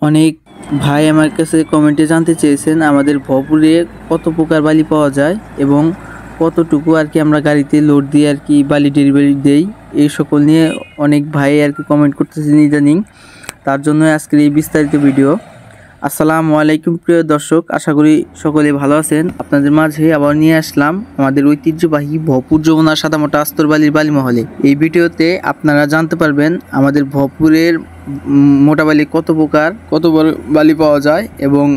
অনেক ভাই আমার কাছে কমেন্টে জানতে চেয়েছেন আমাদের ভরপুরে কত প্রকার বালি পাওয়া যায় এবং কতটুকু আর কি আমরা গাড়িতে লোড দিয়ে আর কি বালি ডেলিভারি দেই, এই সকল নিয়ে অনেক ভাই আর কি কমেন্ট করতেছেন ইদানিং। তার জন্য আজকের এই বিস্তারিত ভিডিও। আসসালামু আলাইকুম প্রিয় দর্শক, আশা করি সকলে ভালো আছেন। আপনাদের মাঝে আবার নিয়ে আসলাম আমাদের ঐতিহ্যবাহী ভরপুর যমুনা সাদামাটা আস্তর বালির বালি মহলে। এই ভিডিওতে আপনারা জানতে পারবেন আমাদের ভরপুরের মোটা বালি কত প্রকার, কত বড় বালি পাওয়া যায় এবং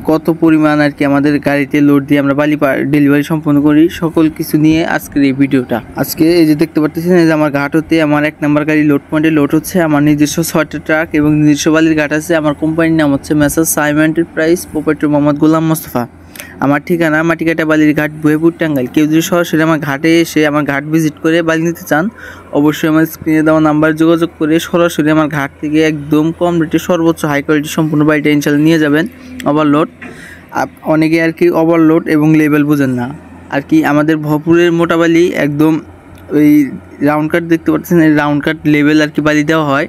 কত পরিমাণ আর কি আমাদের গাড়িতে লোড দিয়ে আমরা বালি ডেলিভারি সম্পন্ন করি, সকল কিছু নিয়ে আজকের এই ভিডিওটা। আজকে এই যে দেখতে পাচ্ছেন, এই যে আমার ঘাট হতে আমার 1 নম্বর গাড়ি লোড পয়েন্টে লোড হচ্ছে। আমার নিজস্ব 6টা ট্রাক এবং নিজস্ব বালির ঘাট আছে। আমার কোম্পানির নাম হচ্ছে messrs Saim enterprise, proprietor Mohammad Golam Mostafa. আমার ঠিকানা মাটিকাটা বালির ঘাট, বুয়েপুর, টাঙ্গাইল। কেউ যদি সরাসরি আমার ঘাটে এসে আমার ঘাট ভিজিট করে বালি নিতে চান, অবশ্যই আমার স্ক্রিনে দেওয়া নাম্বার যোগাযোগ করে সরাসরি আমার ঘাট থেকে একদম কম রেটে সর্বোচ্চ হাই কোয়ালিটি সম্পূর্ণ বালিটা ইনশাল্লাহ নিয়ে যাবেন। ওভারলোড, অনেকে আর কি ওভারলোড এবং লেভেল বোঝেন না আর কি। আমাদের ভরপুরের মোটা বালি একদম ওই রাউন্ড কাট দেখতে পাচ্ছেন, এই রাউন্ড কাট লেভেল আর কি বালি দেওয়া হয়।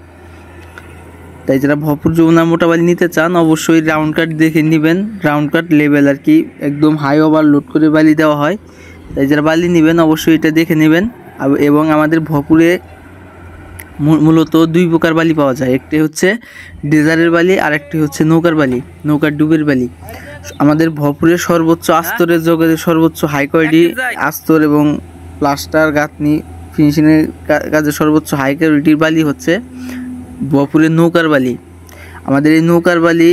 তাই যারা ভরপুর যমুনার মোটা বালি নিতে চান অবশ্যই রাউন্ড কাট দেখে নেবেন। রাউন্ড কাট লেভেল আর কি একদম হাই ওভারলোড করে বালি দেওয়া হয়। তাই যারা বালি নেবেন অবশ্যই এটা দেখে নেবেন। এবং আমাদের ভরপুরে মূলত 2 প্রকার বালি পাওয়া যায়, একটি হচ্ছে ডেজারের বালি আর একটি হচ্ছে নৌকার বালি, নৌকার ডুবের বালি। আমাদের ভরপুরের সর্বোচ্চ আস্তরের জগতে সর্বোচ্চ হাই কোয়ালিটি আস্তর এবং প্লাস্টার গাঁথনি ফিনিশিংয়ের কাজে সর্বোচ্চ হাই কোয়ালিটির বালি হচ্ছে ভরপুরের নৌকার বালি। আমাদের এই নৌকার বালি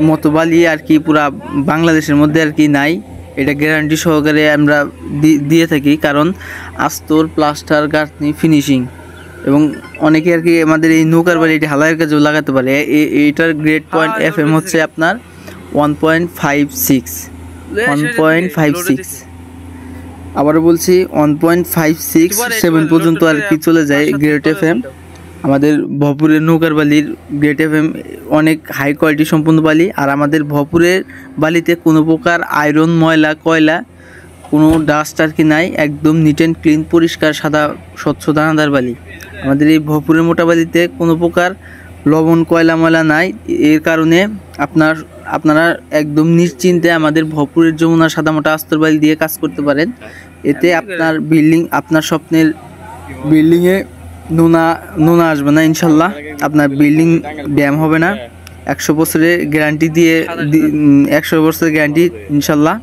মতো বালি আর কি পুরা বাংলাদেশের মধ্যে আর কি নাই। এটা গ্যারান্টি সহকারে আমরা দিয়ে থাকি, কারণ আস্তর, প্লাস্টার, গাঁথনি, ফিনিশিং এবং অনেকে আর কি আমাদের এই নৌকার বালি এটি হালাইয়ের কাজেও লাগাতে পারে। এইটার গ্রেড পয়েন্ট FM হচ্ছে আপনার 1.56। আবারও বলছি 1.56-7 পর্যন্ত আর কি চলে যায় গ্রেড FM। আমাদের ভরপুরের নৌকার বালির গ্রেড FM অনেক হাই কোয়ালিটি সম্পূর্ণ বালি। আর আমাদের ভরপুরের বালিতে কোনো প্রকার আয়রন, ময়লা, কয়লা, কোনো ডাস্ট আর কি নাই। একদম নিট অ্যান্ড ক্লিন, পরিষ্কার, সাদা, স্বচ্ছ দানাদার বালি। আমাদের এই ভরপুরের মোটা বালিতে কোনো প্রকার লবণ, কয়লা, ময়লা নাই। এর কারণে আপনারা একদম নিশ্চিন্তে আমাদের ভরপুরের যমুনা সাদামাটা আস্তর বালি দিয়ে কাজ করতে পারেন। এতে আপনার আপনার স্বপ্নের বিল্ডিংয়ে নোনা আসবে না ইনশাল্লাহ। আপনার বিল্ডিং ড্যাম হবে না। 100 বছরের গ্যারান্টি দিয়ে 100 বছরের গ্যারান্টি ইনশাল্লাহ।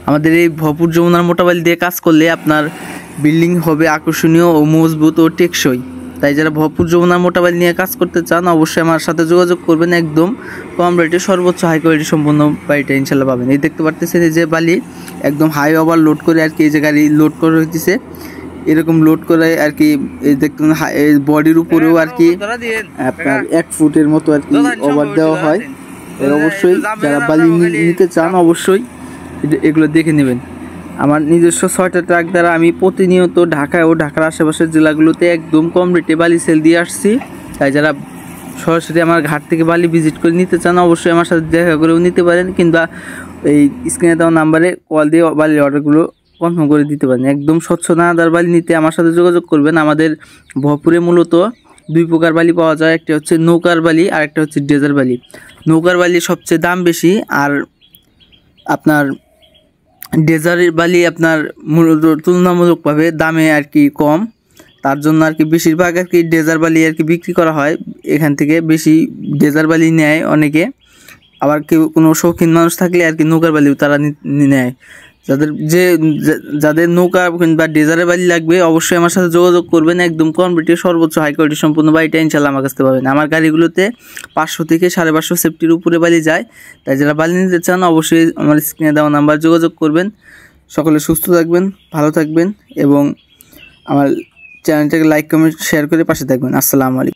আমাদের এই ভরপুর যমুনার মোটা বালি দিয়ে কাজ করলে আপনার বিল্ডিং হবে আকর্ষণীয় ও মজবুত ও টেকসই। তাই যারা ভরপুর যমুনার মোটা বালি নিয়ে কাজ করতে চান অবশ্যই আমার সাথে যোগাযোগ করবেন। একদম কম রেটে সর্বোচ্চ হাই কোয়ালিটি সম্পূর্ণ বালিটা ইনশাল্লাহ পাবেন। এই দেখতে পারতেছেন এই যে বালি একদম হাই ওভার লোড করে আর কি এই যে গাড়ি লোড করে হইতেছে। এরকম লোড করে আর কি এই দেখুন বডির উপরেও আর কি আপনার 1 ফুটের মতো আর কি ওভার দেওয়া হয়। অবশ্যই যারা বালি নিতে চান অবশ্যই এগুলো দেখে নেবেন। আমার নিজস্ব 6টা ট্রাক দ্বারা আমি প্রতিনিয়ত ঢাকায় ও ঢাকার আশেপাশের জেলাগুলোতে একদম কম রেটে বালি সেল দিয়ে আসছি। তাই যারা সরাসরি আমার ঘাট থেকে বালি ভিজিট করে নিতে চান অবশ্যই আমার সাথে দেখা করেও নিতে পারেন, কিংবা এই স্ক্রিনে দেওয়া নাম্বারে কল দিয়ে বালির অর্ডারগুলো কনফার্ম করে দিতে পারেন। একদম স্বচ্ছ দানাদার বালি নিতে আমার সাথে যোগাযোগ করবেন। আমাদের ভরপুরে মূলত 2 প্রকার বালি পাওয়া যায়, একটা হচ্ছে নৌকার বালি আর একটা হচ্ছে ডেজার বালি। নৌকার বালি সবচেয়ে দাম বেশি, আর আপনার ডেজারের বালি আপনার মূলত তুলনামূলকভাবে দামে আর কি কম। তার জন্য আর কি বেশিরভাগ আর কি ডেজার বালি আর কি বিক্রি করা হয়। এখান থেকে বেশি ডেজার বালি নেয় অনেকে। আবার কেউ কোনো শৌখিন মানুষ থাকলে আর কি নৌকার বালিও তারা নেয়। যাদের নৌকা কিংবা ডেজারের বালি লাগবে অবশ্যই আমার সাথে যোগাযোগ করবেন। একদম কম রেটে সর্বোচ্চ হাই কোয়ালিটি সম্পূর্ণ বালিটা ইনশাল্লাহ আমার কাছে পাবেন। আমার গাড়িগুলোতে 500 থেকে 550 সেফটির উপরে বালি যায়। তাই যারা বালি নিতে চান অবশ্যই আমার স্ক্রিনে দেওয়া নাম্বার যোগাযোগ করবেন। সকলে সুস্থ থাকবেন, ভালো থাকবেন এবং আমার চ্যানেলটাকে লাইক, কমেন্ট, শেয়ার করে পাশে থাকবেন। আসসালামু আলাইকুম।